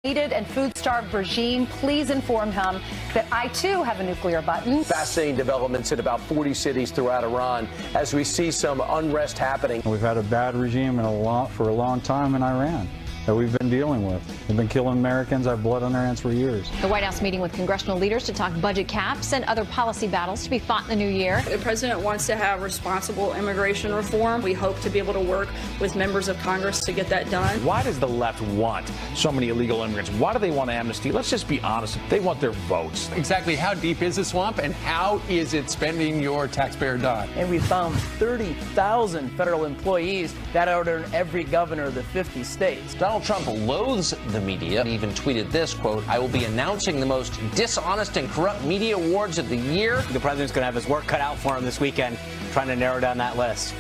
And food-starved regime, please inform him that I, too, have a nuclear button. Fascinating developments in about 40 cities throughout Iran as we see some unrest happening. We've had a bad regime for a long time in Iran that we've been dealing with. They've been killing Americans, have blood on their hands for years. The White House meeting with congressional leaders to talk budget caps and other policy battles to be fought in the new year. The president wants to have responsible immigration reform. We hope to be able to work with members of Congress to get that done. Why does the left want so many illegal immigrants? Why do they want amnesty? Let's just be honest. They want their votes. Exactly how deep is the swamp and how is it spending your taxpayer dime? And we found 30,000 federal employees that are in every governor of the 50 states. Donald Trump loathes the media. He even tweeted this, quote, "I will be announcing the most dishonest and corrupt media awards of the year." The president's going to have his work cut out for him this weekend, trying to narrow down that list.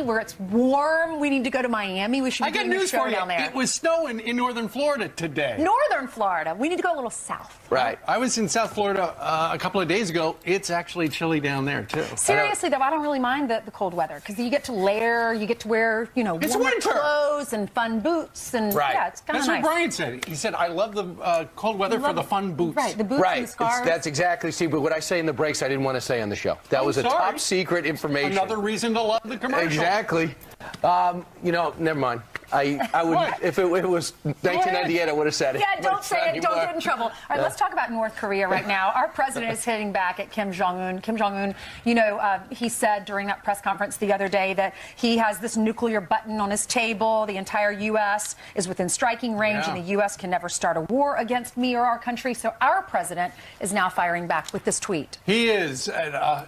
Where it's warm, we need to go to Miami. We should. I got news for you. It was snowing in northern Florida today. Northern Florida. We need to go a little south. Right. I was in South Florida a couple of days ago. It's actually chilly down there too. Seriously, though, I don't really mind the cold weather because you get to layer, you get to wear, warmer clothes and fun boots, and yeah, it's kind of nice. That's what Brian said. He said, "I love the cold weather for the fun boots." Right, the boots and the scarves. That's exactly. See, but what I say in the breaks, I didn't want to say on the show. That was a top secret information. Another reason to love the commercial. Exactly. Never mind. I would, if it was 1998, I would have said it. Yeah, don't say it. Don't get in trouble. All right, let's talk about North Korea right now. Our president is hitting back at Kim Jong-un. Kim Jong-un, he said during that press conference the other day that he has this nuclear button on his table. The entire U.S. is within striking range, and the U.S. can never start a war against me or our country. So our president is now firing back with this tweet. He is a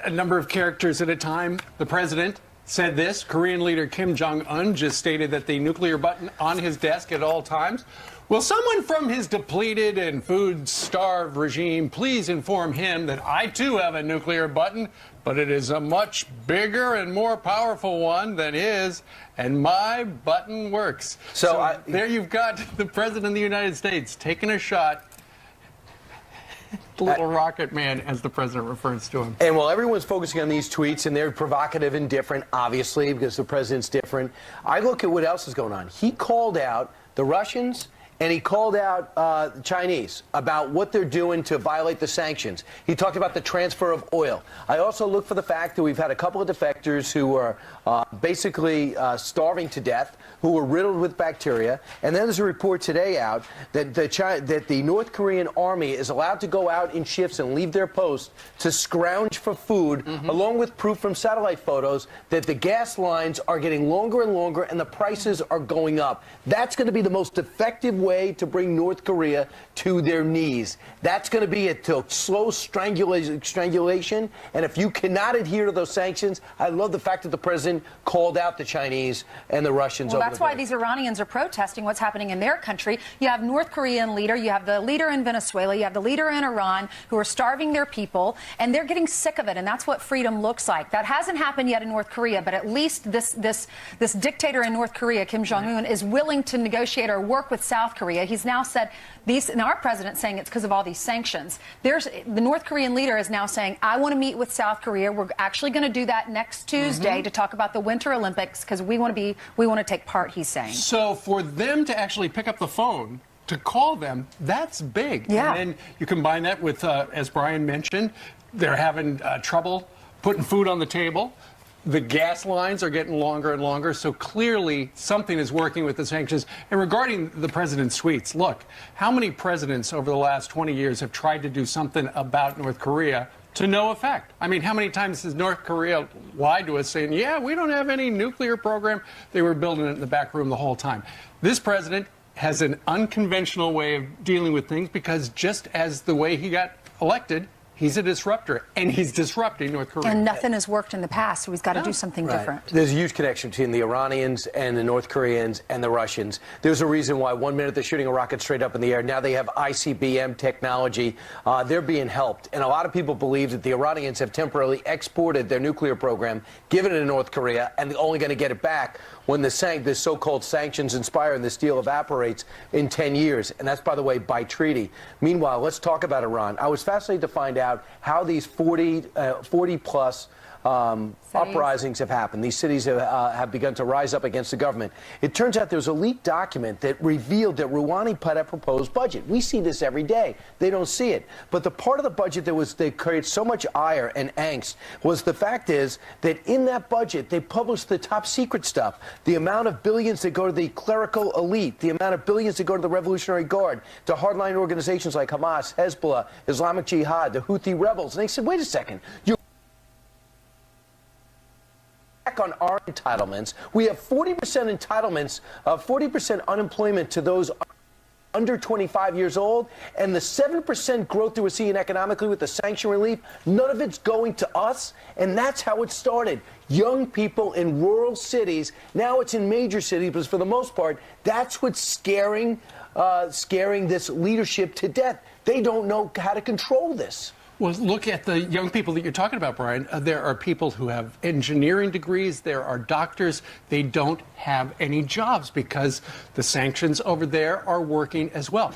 number of characters at a time. The president said this. Korean leader Kim Jong-un just stated that the nuclear button on his desk at all times. Will someone from his depleted and food-starved regime please inform him that I, too, have a nuclear button, but it is a much bigger and more powerful one than his, and my button works. So there you've got the president of the United States taking a shot. The little rocket man, as the president refers to him. And while everyone's focusing on these tweets, and they're provocative and different, obviously, because the president's different, I look at what else is going on. He called out the Russians, and he called out the Chinese about what they're doing to violate the sanctions. He talked about the transfer of oil. I also look for the fact that we've had a couple of defectors who are basically starving to death, who were riddled with bacteria. And then there's a report today out that the North Korean army is allowed to go out in shifts and leave their posts to scrounge for food, along with proof from satellite photos that the gas lines are getting longer and longer and the prices are going up. That's going to be the most effective way to bring North Korea to their knees. That's going to be a slow strangulation. And if you cannot adhere to those sanctions, I love the fact that the president called out the Chinese and the Russians. Well, that's why these Iranians are protesting what's happening in their country. You have North Korean leader, you have the leader in Venezuela, you have the leader in Iran who are starving their people, and they're getting sick of it. And that's what freedom looks like. That hasn't happened yet in North Korea, but at least this dictator in North Korea, Kim Jong-un, is willing to negotiate or work with South Korea. He's now said now our president's saying it's because of all these sanctions. The North Korean leader is now saying, I want to meet with South Korea. We're actually going to do that next Tuesday to talk about the Winter Olympics because we want to take part, he's saying. So for them to actually pick up the phone to call them, that's big. Yeah. And then you combine that with, as Brian mentioned, they're having trouble putting food on the table. The gas lines are getting longer and longer, so clearly something is working with the sanctions. And regarding the president's tweets, look, how many presidents over the last 20 years have tried to do something about North Korea to no effect? I mean, how many times has North Korea lied to us saying, yeah, we don't have any nuclear program? They were building it in the back room the whole time. This president has an unconventional way of dealing with things because just as the way he got elected, he's a disruptor, and he's disrupting North Korea. And nothing has worked in the past, so he's got to do something different. There's a huge connection between the Iranians and the North Koreans and the Russians. There's a reason why 1 minute they're shooting a rocket straight up in the air. Now they have ICBM technology. They're being helped. And a lot of people believe that the Iranians have temporarily exported their nuclear program, given it to North Korea, and they're only going to get it back when the so-called sanctions expire and this deal evaporates in 10 years. And that's, by the way, by treaty. Meanwhile, let's talk about Iran. I was fascinated to find out how these 40-plus uprisings have happened. These cities have begun to rise up against the government. It turns out there's a leaked document that revealed that Rouhani put a proposed budget. We see this every day. They don't see it. But the part of the budget that created so much ire and angst was the fact is that in that budget, they published the top secret stuff. The amount of billions that go to the clerical elite, the amount of billions that go to the Revolutionary Guard, to hardline organizations like Hamas, Hezbollah, Islamic Jihad, the Houthi rebels. And they said, wait a second. On our entitlements, we have 40% entitlements, 40% unemployment to those under 25 years old, and the 7% growth that we're seeing economically with the sanction relief, none of it's going to us, and that's how it started. Young people in rural cities, now it's in major cities, but for the most part, that's what's scaring this leadership to death. They don't know how to control this. Well, look at the young people that you're talking about, Brian. There are people who have engineering degrees. There are doctors. They don't have any jobs because the sanctions over there are working as well.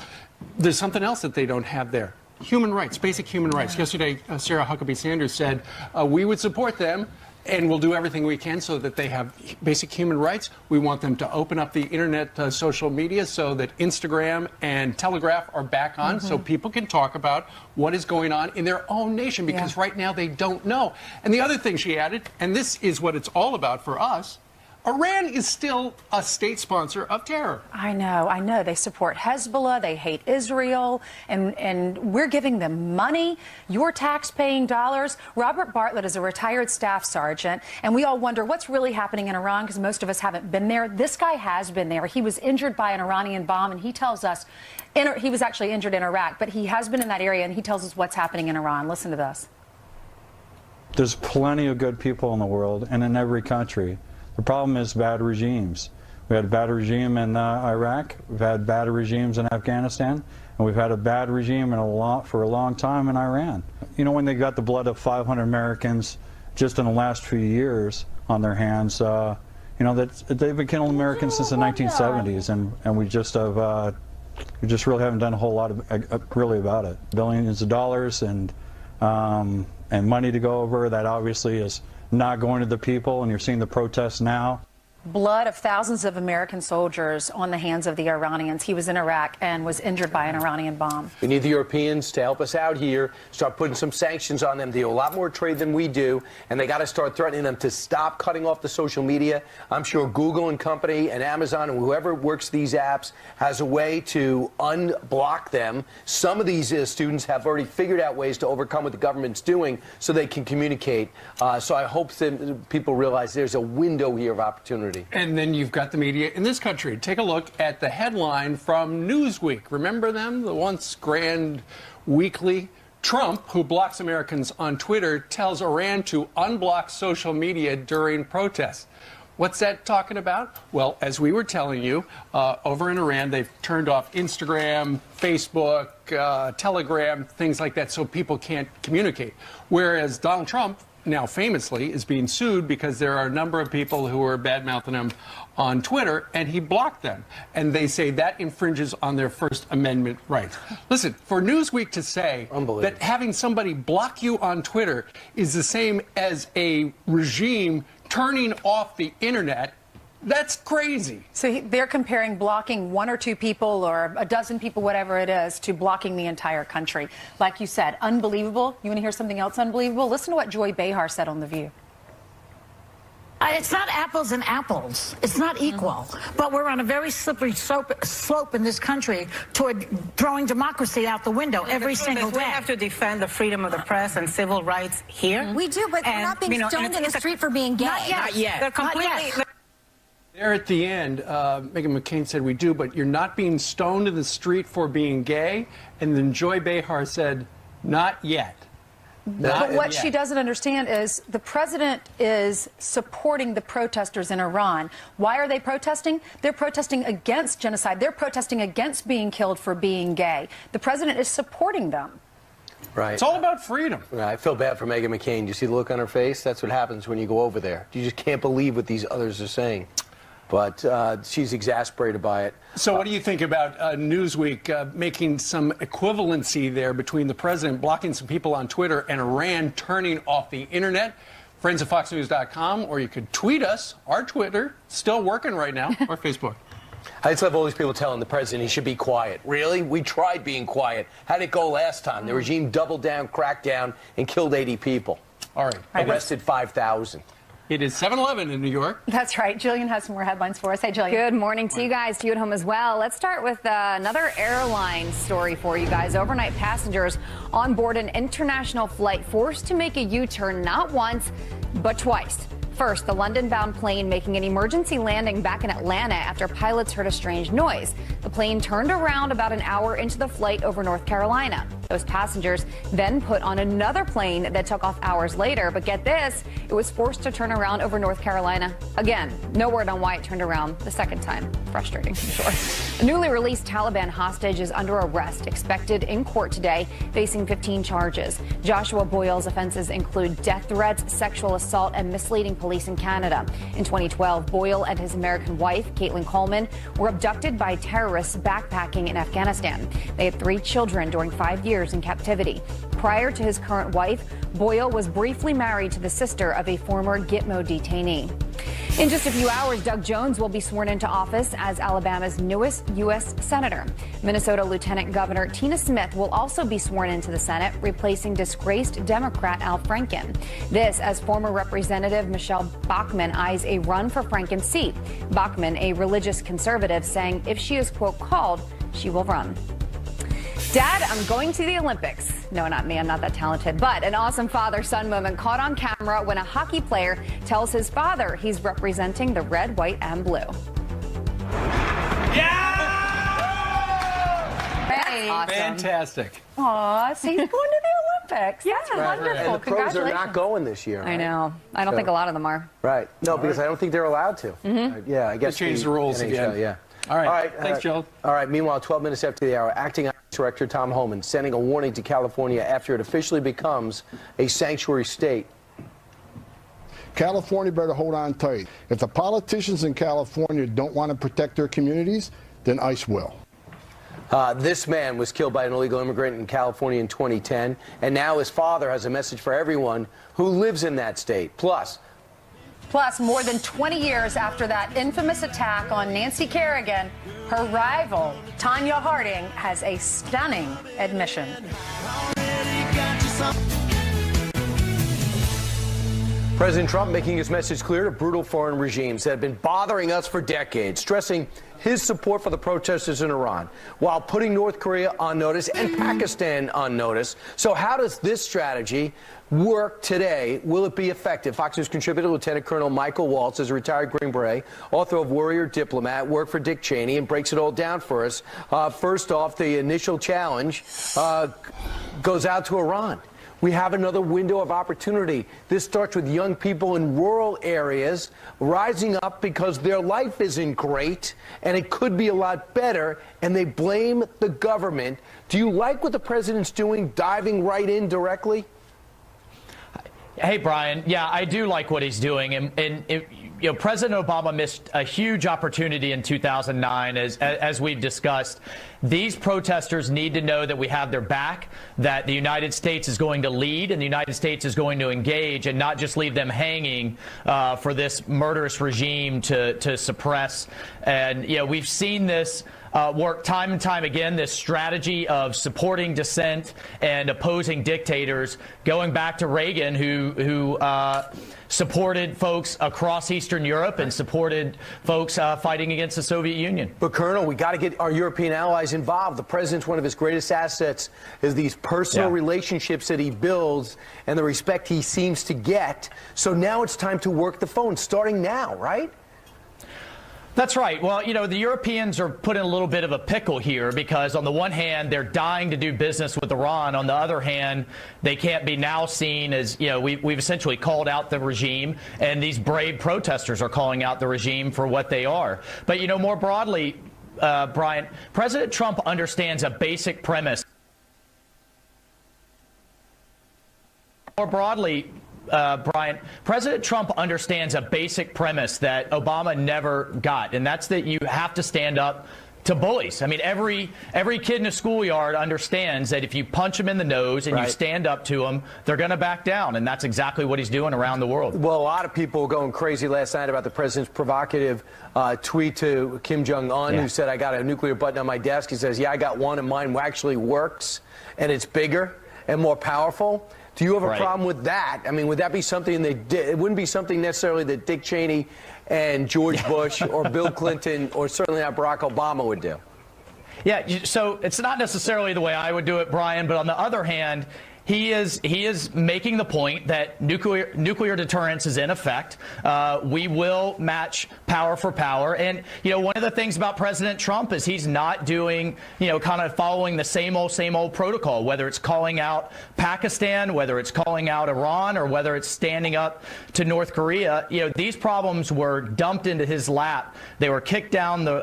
There's something else that they don't have there. Human rights, basic human rights. Yesterday, Sarah Huckabee Sanders said we would support them and we'll do everything we can so that they have basic human rights. We want them to open up the internet, social media, so that Instagram and Telegraph are back on, so people can talk about what is going on in their own nation, because right now they don't know. And the other thing she added, and this is what it's all about for us, Iran is still a state sponsor of terror. I know. They support Hezbollah. They hate Israel. And we're giving them money, your tax-paying dollars. Robert Bartlett is a retired staff sergeant, and we all wonder what's really happening in Iran because most of us haven't been there. This guy has been there. He was injured by an Iranian bomb, and he tells us he was actually injured in Iraq, but he has been in that area, and he tells us what's happening in Iran. Listen to this. There's plenty of good people in the world and in every country. The problem is bad regimes. We had a bad regime in Iraq, we've had bad regimes in Afghanistan, and we've had a bad regime for a long time in Iran. You know, when they got the blood of 500 Americans just in the last few years on their hands, you know, they've been killing Americans since the 1970s, and we just really haven't done a whole lot really about it. Billions of dollars and money to go over that obviously is not going to the people, and you're seeing the protests now. Blood of thousands of American soldiers on the hands of the Iranians. He was in Iraq and was injured by an Iranian bomb. We need the Europeans to help us out here, start putting some sanctions on them. They do a lot more trade than we do, and they got to start threatening them to stop cutting off the social media. I'm sure Google and company and Amazon and whoever works these apps has a way to unblock them. Some of these students have already figured out ways to overcome what the government's doing so they can communicate. So I hope that people realize there's a window here of opportunity. And then you've got the media in this country. Take a look at the headline from Newsweek. Remember them? The once grand weekly. Trump, who blocks Americans on Twitter, tells Iran to unblock social media during protests. What's that talking about? Well, as we were telling you, over in Iran, they've turned off Instagram, Facebook, Telegram, things like that, so people can't communicate. Whereas Donald Trump, now famously, is being sued because there are a number of people who are bad-mouthing him on Twitter, and he blocked them. And they say that infringes on their First Amendment rights. Listen, for Newsweek to say that having somebody block you on Twitter is the same as a regime turning off the internet, that's crazy. So they're comparing blocking one or two people or a dozen people, whatever it is, to blocking the entire country. Like you said, unbelievable. You want to hear something else unbelievable? Listen to what Joy Behar said on The View. It's not apples and apples. It's not equal. But we're on a very slippery slope in this country toward throwing democracy out the window every single day. We have to defend the freedom of the press and civil rights here. We do, but we're not being stoned in the street for being gay. Not yet. They're completely... There at the end, Megyn McCain said we do, but you're not being stoned in the street for being gay. And then Joy Behar said, not yet. But what she doesn't understand is the president is supporting the protesters in Iran. Why are they protesting? They're protesting against genocide. They're protesting against being killed for being gay. The president is supporting them. Right. It's all about freedom. I feel bad for Megyn McCain. You see the look on her face? That's what happens when you go over there. You just can't believe what these others are saying. But she's exasperated by it. So what do you think about Newsweek making some equivalency there between the president blocking some people on Twitter and Iran turning off the internet? friendsoffoxnews.com, or you could tweet us. Our Twitter, still working right now, or Facebook. I just love all these people telling the president he should be quiet. Really? We tried being quiet. How did it go last time? The regime doubled down, cracked down, and killed 80 people. All right. Arrested 5,000. It is 7-Eleven in New York. That's right. Jillian has some more headlines for us. Hey, Jillian. Good morning to you guys, to you at home as well. Let's start with another airline story for you guys. Overnight passengers on board an international flight forced to make a U-turn not once, but twice. First, the London-bound plane making an emergency landing back in Atlanta after pilots heard a strange noise. The plane turned around about an hour into the flight over North Carolina. Those passengers then put on another plane that took off hours later. But get this, it was forced to turn around over North Carolina again. No word on why it turned around the second time. Frustrating, I'm sure. A newly released Taliban hostage is under arrest, expected in court today, facing 15 charges. Joshua Boyle's offenses include death threats, sexual assault, and misleading police in Canada. In 2012, Boyle and his American wife, Caitlin Coleman, were abducted by terrorists backpacking in Afghanistan. They had 3 children during 5 years in captivity. Prior to his current wife, Boyle was briefly married to the sister of a former Gitmo detainee. In just a few hours, Doug Jones will be sworn into office as Alabama's newest U.S. Senator. Minnesota Lieutenant Governor Tina Smith will also be sworn into the Senate, replacing disgraced Democrat Al Franken. This as former Representative Michelle Bachmann eyes a run for Franken's seat. Bachmann, a religious conservative, saying if she is, quote, called, she will run. Dad, I'm going to the Olympics. No, not me. I'm not that talented. But an awesome father-son moment caught on camera when a hockey player tells his father he's representing the red, white, and blue. Yeah! Hey. Awesome. Fantastic. Aw, so he's going to the Olympics. That's wonderful. And the pros are not going this year. I know. I don't think a lot of them are. Right. No, because I don't think they're allowed to. Yeah, I guess They changed the rules NHL, again. Yeah. All right. Thanks, Joe. All right. Meanwhile, 12 minutes after the hour, acting Director Tom Homan sending a warning to California after it officially becomes a sanctuary state. California better hold on tight. If the politicians in California don't want to protect their communities, then ICE will. This man was killed by an illegal immigrant in California in 2010, and now his father has a message for everyone who lives in that state. Plus, more than 20 years after that infamous attack on Nancy Kerrigan, her rival, Tanya Harding, has a stunning admission. President Trump making his message clear to brutal foreign regimes that have been bothering us for decades, stressing his support for the protesters in Iran, while putting North Korea on notice and Pakistan on notice. So how does this strategy work today? Will it be effective? Fox News contributor Lieutenant Colonel Michael Waltz is a retired Green Beret, author of Warrior Diplomat, worked for Dick Cheney, and breaks it all down for us. First off, the initial challenge goes out to Iran. We have another window of opportunity. This starts with young people in rural areas rising up because their life isn't great and it could be a lot better, and they blame the government. Do you like what the president's doing, diving right in directly? Hey, Brian. Yeah, I do like what he's doing. And President Obama missed a huge opportunity in 2009, as we've discussed. These protesters need to know that we have their back, that the United States is going to lead and the United States is going to engage and not just leave them hanging for this murderous regime to suppress. And, we've seen this work time and time again, this strategy of supporting dissent and opposing dictators, going back to Reagan, who supported folks across Eastern Europe and supported folks fighting against the Soviet Union. But, Colonel, we got to get our European allies involved. The president's one of his greatest assets is these personal relationships that he builds and the respect he seems to get. So now it's time to work the phone, starting now, right? That's right. Well, the Europeans are put in a little bit of a pickle here because on the one hand, they're dying to do business with Iran. On the other hand, they can't be now seen as, we've essentially called out the regime, and these brave protesters are calling out the regime for what they are. But, more broadly, Brian, President Trump understands a basic premise. More broadly, Brian, President Trump understands a basic premise that Obama never got, and that's that you have to stand up to bullies. I mean, every kid in a schoolyard understands that if you punch them in the nose and you stand up to them, they're going to back down, and that's exactly what he's doing around the world. Well, a lot of people were going crazy last night about the president's provocative tweet to Kim Jong-un, who said, I got a nuclear button on my desk. He says, yeah, I got one, and mine actually works, and it's bigger and more powerful. Do you have a problem with that? I mean, would that be something they did? It wouldn't be something necessarily that Dick Cheney and George Bush or Bill Clinton or certainly not Barack Obama would do. Yeah, so it's not necessarily the way I would do it, Brian, but on the other hand, he is making the point that nuclear deterrence is in effect. We will match power for power. And, one of the things about President Trump is he's not doing, kind of following the same old protocol, whether it's calling out Pakistan, whether it's calling out Iran, or whether it's standing up to North Korea. These problems were dumped into his lap. They were kicked down the,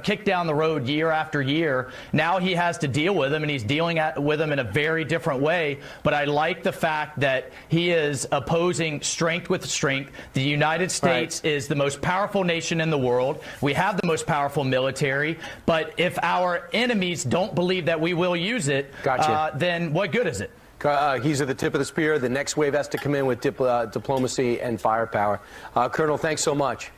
kicked down the road year after year. Now he has to deal with them, and he's dealing with them in a very different way. But I like the fact that he is opposing strength with strength. The United States is the most powerful nation in the world. We have the most powerful military. But if our enemies don't believe that we will use it, then what good is it? He's at the tip of the spear. The next wave has to come in with diplomacy and firepower. Colonel, thanks so much.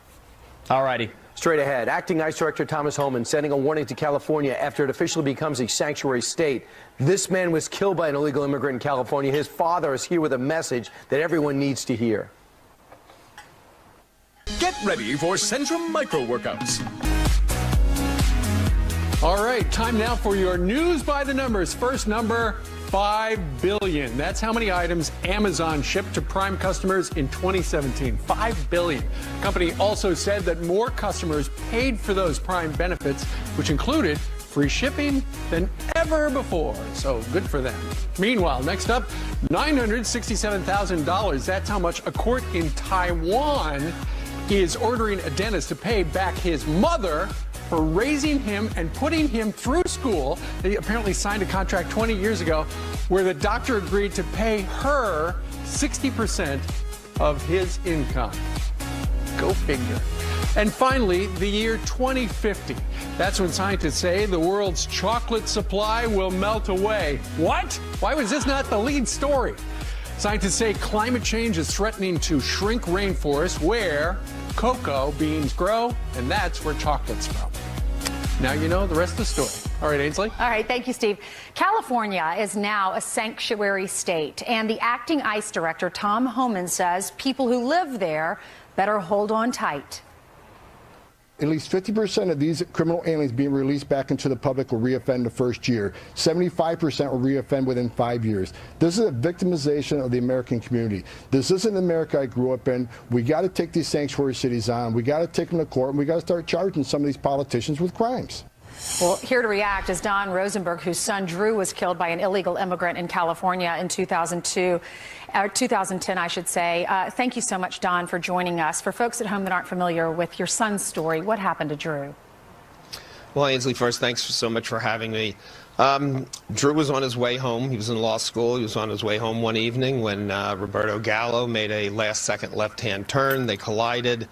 All righty. Straight ahead, Acting ICE Director Thomas Homan sending a warning to California after it officially becomes a sanctuary state. This man was killed by an illegal immigrant in California. His father is here with a message that everyone needs to hear. Get ready for Centrum Micro Workouts. All right, time now for your news by the numbers. First number, 5 billion. That's how many items Amazon shipped to Prime customers in 2017. 5 billion. The company also said that more customers paid for those Prime benefits, which included free shipping than ever before. So good for them. Meanwhile, next up, $967,000. That's how much a court in Taiwan is ordering a dentist to pay back his mother for raising him and putting him through school. They apparently signed a contract 20 years ago where the doctor agreed to pay her 60% of his income. Go figure. And finally, the year 2050. That's when scientists say the world's chocolate supply will melt away. What? Why was this not the lead story? Scientists say climate change is threatening to shrink rainforests where cocoa beans grow, and that's where chocolate's from. Now you know the rest of the story. All right, Ainsley. All right, thank you, Steve. California is now a sanctuary state, and the acting ICE director, Tom Homan, says people who live there better hold on tight. At least 50% of these criminal aliens being released back into the public will reoffend the first year. 75% will reoffend within 5 years. This is a victimization of the American community. This isn't the America I grew up in. We got to take these sanctuary cities on. We got to take them to court, and we got to start charging some of these politicians with crimes. Well, here to react is Don Rosenberg, whose son Drew was killed by an illegal immigrant in California in 2010, I should say. Thank you so much, Don, for joining us. For folks at home that aren't familiar with your son's story, what happened to Drew? Well, Ainsley, first, thanks so much for having me. Drew was on his way home. He was in law school. He was on his way home one evening when Roberto Gallo made a last-second left-hand turn. They collided.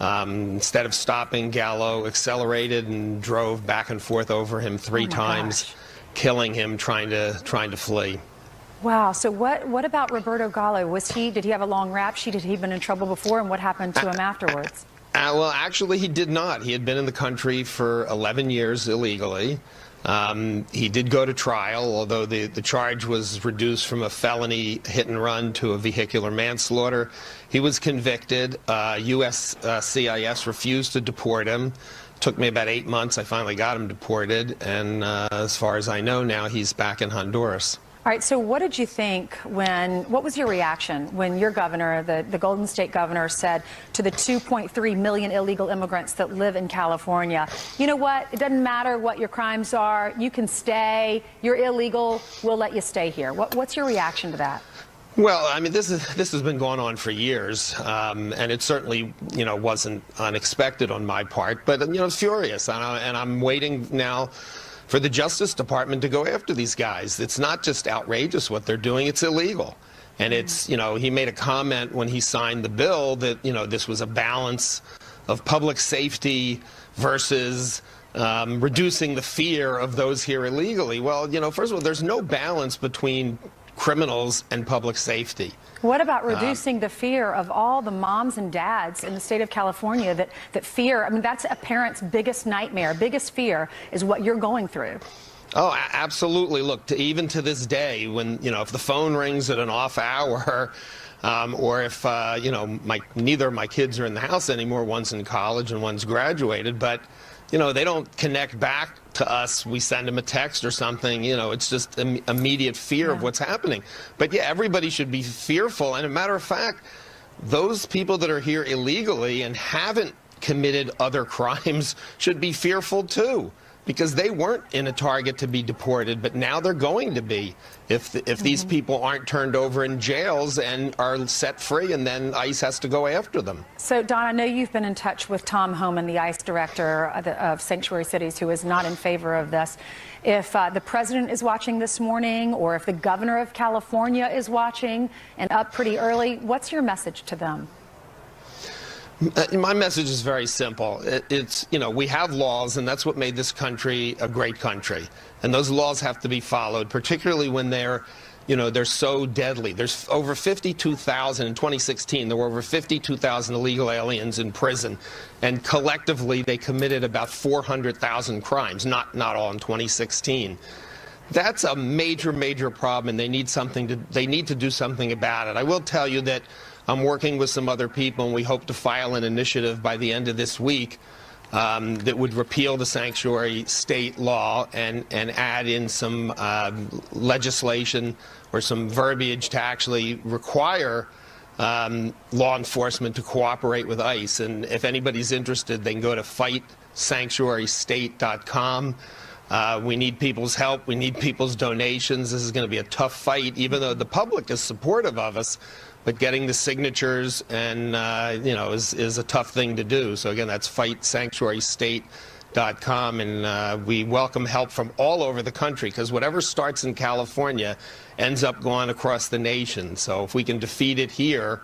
Instead of stopping, Gallo accelerated and drove back and forth over him three times, killing him trying to flee. Wow. So what about Roberto Gallo? Did he have a long rap sheet? Had he been in trouble before? And what happened to him afterwards? Well, actually, he did not. He had been in the country for 11 years illegally. He did go to trial, although the charge was reduced from a felony hit and run to a vehicular manslaughter. He was convicted. USCIS refused to deport him. Took me about 8 months. I finally got him deported. And as far as I know now, he's back in Honduras. All right, so what did you think what was your reaction when your governor, the Golden State governor, said to the 2.3 million illegal immigrants that live in California, you know what, it doesn't matter what your crimes are, you can stay, you're illegal, we'll let you stay here. What's your reaction to that? Well, I mean, this has been going on for years, and it certainly, wasn't unexpected on my part, but, it's furious, and I'm waiting now for the Justice Department to go after these guys. It's not just outrageous what they're doing, it's illegal. And it's, he made a comment when he signed the bill that, this was a balance of public safety versus reducing the fear of those here illegally. Well, you know, first of all, there's no balance between criminals and public safety. What about reducing the fear of all the moms and dads in the state of California that fear? I mean, that's a parent's biggest nightmare, biggest fear is what you're going through. Oh, absolutely. Look, even to this day, when, you know, if the phone rings at an off hour, or if, you know, neither of my kids are in the house anymore, one's in college and one's graduated, but, you know, they don't connect back to us. We send them a text or something. You know, it's just immediate fear of what's happening. But yeah, everybody should be fearful. And a matter of fact, those people that are here illegally and haven't committed other crimes should be fearful too, because they weren't in a target to be deported, but now they're going to be if these people aren't turned over in jails and are set free, and then ICE has to go after them. So, Don, I know you've been in touch with Tom Homan, the ICE director of Sanctuary Cities, who is not in favor of this. If the president is watching this morning, or if the governor of California is watching and up pretty early, what's your message to them? My message is very simple. It's, you know, we have laws, and that's what made this country a great country. And those laws have to be followed, particularly when they're, you know, they're so deadly. There's over 52,000 in 2016. There were over 52,000 illegal aliens in prison. And collectively, they committed about 400,000 crimes, not all in 2016. That's a major, major problem, and they need to do something about it. I will tell you that I'm working with some other people, and we hope to file an initiative by the end of this week that would repeal the sanctuary state law and add in some legislation or some verbiage to actually require law enforcement to cooperate with ICE. And if anybody's interested, they can go to fightsanctuarystate.com. We need people's help. We need people's donations. This is going to be a tough fight, even though the public is supportive of us. But getting the signatures and you know, is a tough thing to do. So again, that's fightsanctuarystate.com, and we welcome help from all over the country, because whatever starts in California ends up going across the nation. So if we can defeat it here,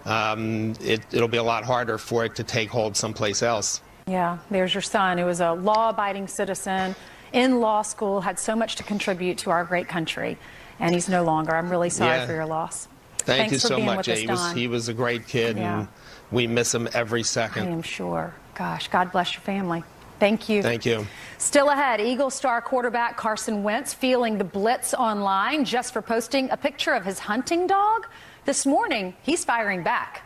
it'll be a lot harder for it to take hold someplace else. Yeah, there's your son, who was a law-abiding citizen in law school, had so much to contribute to our great country, and he's no longer. I'm really sorry for your loss. Thank you Thanks for so being much. with us, Don. He was a great kid, and we miss him every second. I am sure. Gosh, God bless your family. Thank you. Thank you. Still ahead, Eagles star quarterback Carson Wentz feeling the blitz online just for posting a picture of his hunting dog. This morning, he's firing back.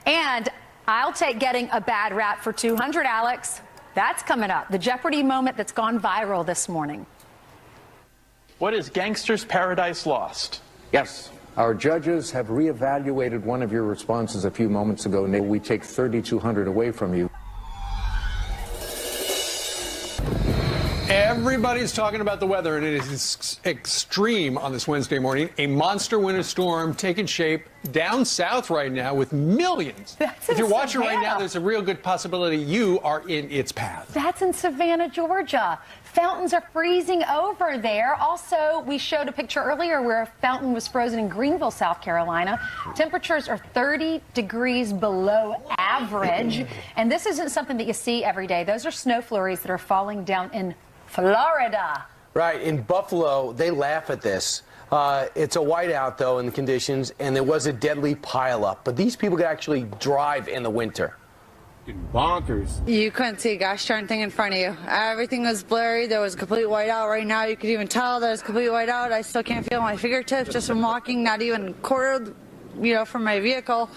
And I'll take getting a bad rap for 200, Alex. That's coming up. The Jeopardy moment that's gone viral this morning. What is Gangster's Paradise Lost? Yes. Our judges have reevaluated one of your responses a few moments ago. We take 3,200 away from you. Everybody's talking about the weather, and it is extreme on this Wednesday morning. A monster winter storm taking shape down south right now with millions. If you're watching right now, there's a real good possibility you are in its path. That's in Savannah, Georgia. Fountains are freezing over there. Also, we showed a picture earlier where a fountain was frozen in Greenville, South Carolina. Temperatures are 30 degrees below average. And this isn't something that you see every day. Those are snow flurries that are falling down in Florida. Right. In Buffalo, they laugh at this. It's a whiteout, though, in the conditions, and there was a deadly pileup. But these people could actually drive in the winter. Bonkers. You couldn't see a gosh darn thing in front of you. Everything was blurry. There was a complete whiteout right now. You could even tell that it's complete whiteout. I still can't feel my fingertips just from walking, not even a quarter, from my vehicle.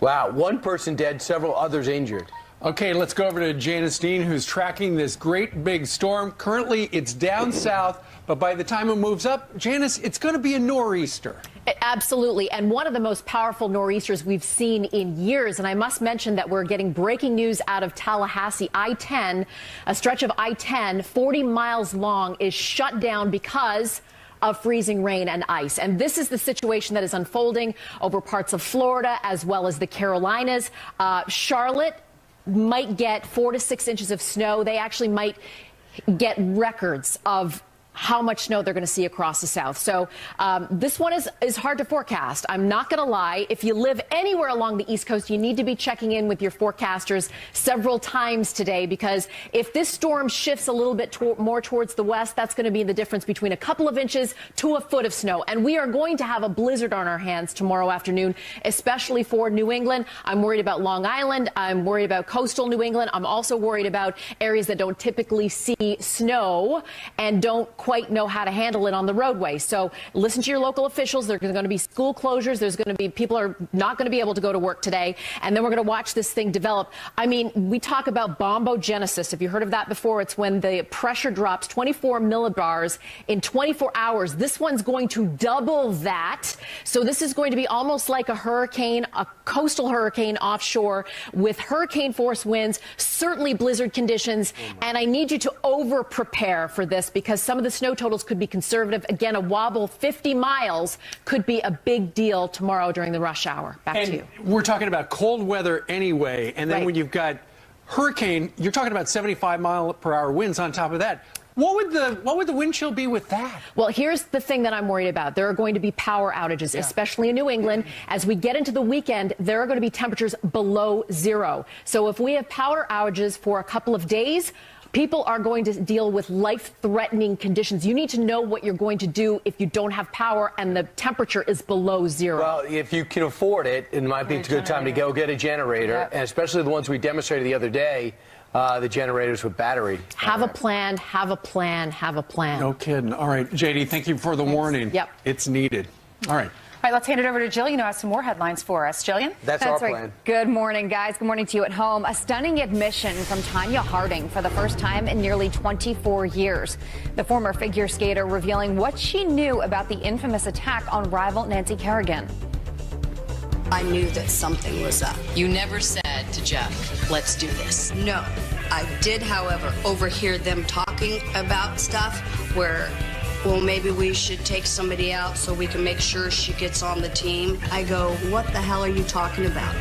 Wow. One person dead, several others injured. Okay, let's go over to Jeanine, who's tracking this great big storm. Currently, it's down south, but by the time it moves up, Janice, it's going to be a nor'easter. Absolutely, and one of the most powerful nor'easters we've seen in years. And I must mention that we're getting breaking news out of Tallahassee. I-10, a stretch of I-10, 40 miles long, is shut down because of freezing rain and ice. And this is the situation that is unfolding over parts of Florida as well as the Carolinas. Charlotte might get 4 to 6 inches of snow. They actually might get records of how much snow they're going to see across the south. So this one is hard to forecast. I'm not going to lie. If you live anywhere along the East Coast, you need to be checking in with your forecasters several times today, because if this storm shifts a little bit more towards the west, that's going to be the difference between a couple of inches to a foot of snow. And we are going to have a blizzard on our hands tomorrow afternoon, especially for New England. I'm worried about Long Island. I'm worried about coastal New England. I'm also worried about areas that don't typically see snow and don't quite know how to handle it on the roadway. So listen to your local officials. There's going to be school closures. There's going to be people are not going to be able to go to work today. And then we're going to watch this thing develop. I mean, we talk about bombogenesis. Have you heard of that before? It's when the pressure drops 24 millibars in 24 hours. This one's going to double that. So this is going to be almost like a hurricane, a coastal hurricane offshore with hurricane force winds, certainly blizzard conditions. And I need you to over prepare for this, because some of the snow totals could be conservative. Again, a wobble 50 miles could be a big deal tomorrow during the rush hour. Back to you. We're talking about cold weather anyway. And then when you've got hurricane, you're talking about 75-mile-per-hour winds on top of that. What would the wind chill be with that? Well, here's the thing that I'm worried about. There are going to be power outages, especially in New England. As we get into the weekend, there are going to be temperatures below zero. So if we have power outages for a couple of days, people are going to deal with life-threatening conditions. You need to know what you're going to do if you don't have power and the temperature is below zero. Well, if you can afford it, it might be a good time to go get a generator, and especially the ones we demonstrated the other day, the generators with battery. Have a plan, have a plan, have a plan. No kidding. All right, JD, thank you for the warning. Yep. It's needed. All right. All right, let's hand it over to Jillian, who has some more headlines for us. Jillian? That's our plan. Good morning, guys. Good morning to you at home. A stunning admission from Tanya Harding for the first time in nearly 24 years. The former figure skater revealing what she knew about the infamous attack on rival Nancy Kerrigan. I knew that something was up. You never said to Jeff, let's do this. No. I did, however, overhear them talking about stuff where, well, maybe we should take somebody out so we can make sure she gets on the team. I go, what the hell are you talking about?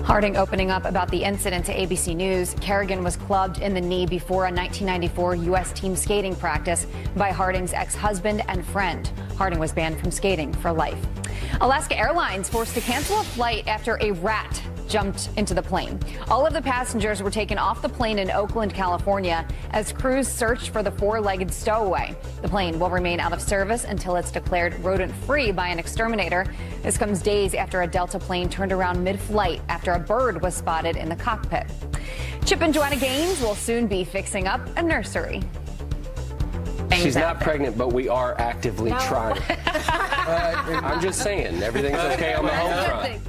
Harding opening up about the incident to ABC News. Kerrigan was clubbed in the knee before a 1994 U.S. team skating practice by Harding's ex-husband and friend. Harding was banned from skating for life. Alaska Airlines forced to cancel a flight after a rat jumped into the plane. All of the passengers were taken off the plane in Oakland, California, as crews searched for the four-legged stowaway. The plane will remain out of service until it's declared rodent-free by an exterminator. This comes days after a Delta plane turned around mid-flight after a bird was spotted in the cockpit. Chip and Joanna Gaines will soon be fixing up a nursery. She's not pregnant, but we are actively trying. I'm just saying, everything's okay on the home front.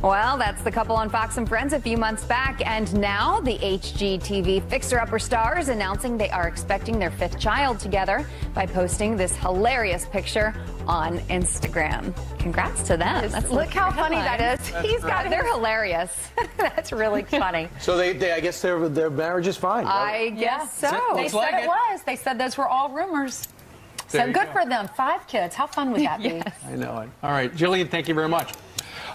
Well, that's the couple on Fox and Friends a few months back. And now the HGTV Fixer-Upper stars announcing they are expecting their fifth child together by posting this hilarious picture on Instagram. Congrats to them. Look how funny that is. They're hilarious. That's really funny. So I guess their marriage is fine. I guess so. They said it was. They said those were all rumors. So good for them. 5 kids. How fun would that be? I know it. All right, Jillian, thank you very much.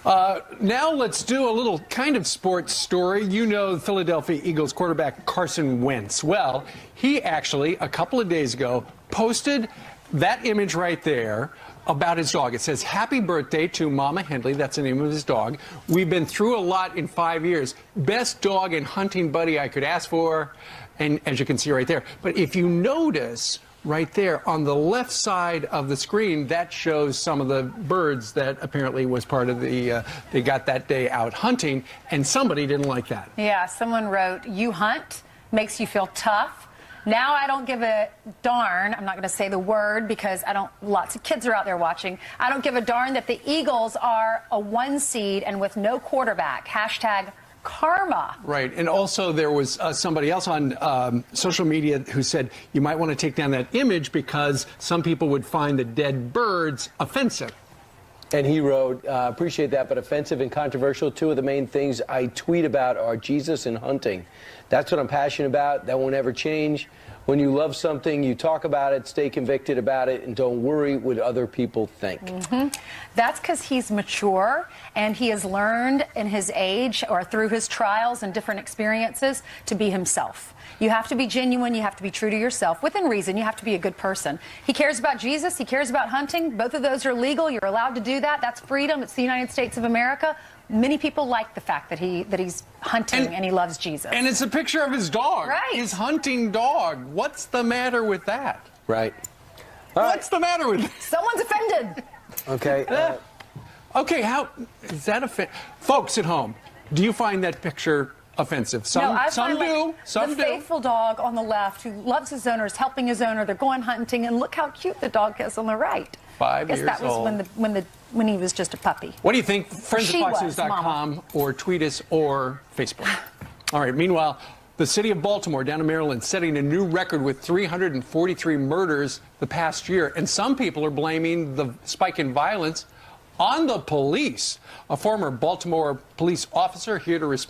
Now let's do a little kind of sports story. You know the Philadelphia Eagles quarterback Carson Wentz. Well, he actually, a couple of days ago, posted that image right there about his dog. It says, "Happy birthday to Mama Hendley." That's the name of his dog. "We've been through a lot in 5 years. Best dog and hunting buddy I could ask for." And as you can see right there. But if you notice right there on the left side of the screen, that shows some of the birds that apparently was part of the, they got that day out hunting, and somebody didn't like that. Yeah, someone wrote, "You hunt, makes you feel tough. Now I don't give a darn," I'm not going to say the word because lots of kids are out there watching. "I don't give a darn that the Eagles are a 1 seed and with no quarterback. Hashtag karma." Right. And also there was somebody else on social media who said you might want to take down that image because some people would find the dead birds offensive. And he wrote, "Appreciate that, but offensive and controversial. 2 of the main things I tweet about are Jesus and hunting. That's what I'm passionate about. That won't ever change. When you love something, you talk about it, stay convicted about it, and don't worry what other people think. That's because he's mature and he has learned in his age or through his trials and different experiences to be himself. You have to be genuine. You have to be true to yourself. Within reason, you have to be a good person. He cares about Jesus. He cares about hunting. Both of those are legal. You're allowed to do that. That's freedom. It's the United States of America. Many people like the fact that he's hunting and he loves Jesus. And it's a picture of his dog. Right. His hunting dog. What's the matter with that? Right. What's the matter with that? Someone's offended. Okay. Okay, how is that offensive? Folks at home, do you find that picture offensive? Some do. Some the do. faithful dog on the left who loves his owner, is helping his owner. They're going hunting, and look how cute the dog is on the right. 5 years old. I guess that was when he was just a puppy. What do you think? Friends at FoxNews.com or tweet us or Facebook. All right. Meanwhile, the city of Baltimore down in Maryland setting a new record with 343 murders the past year, and some people are blaming the spike in violence on the police. A former Baltimore police officer here to respond.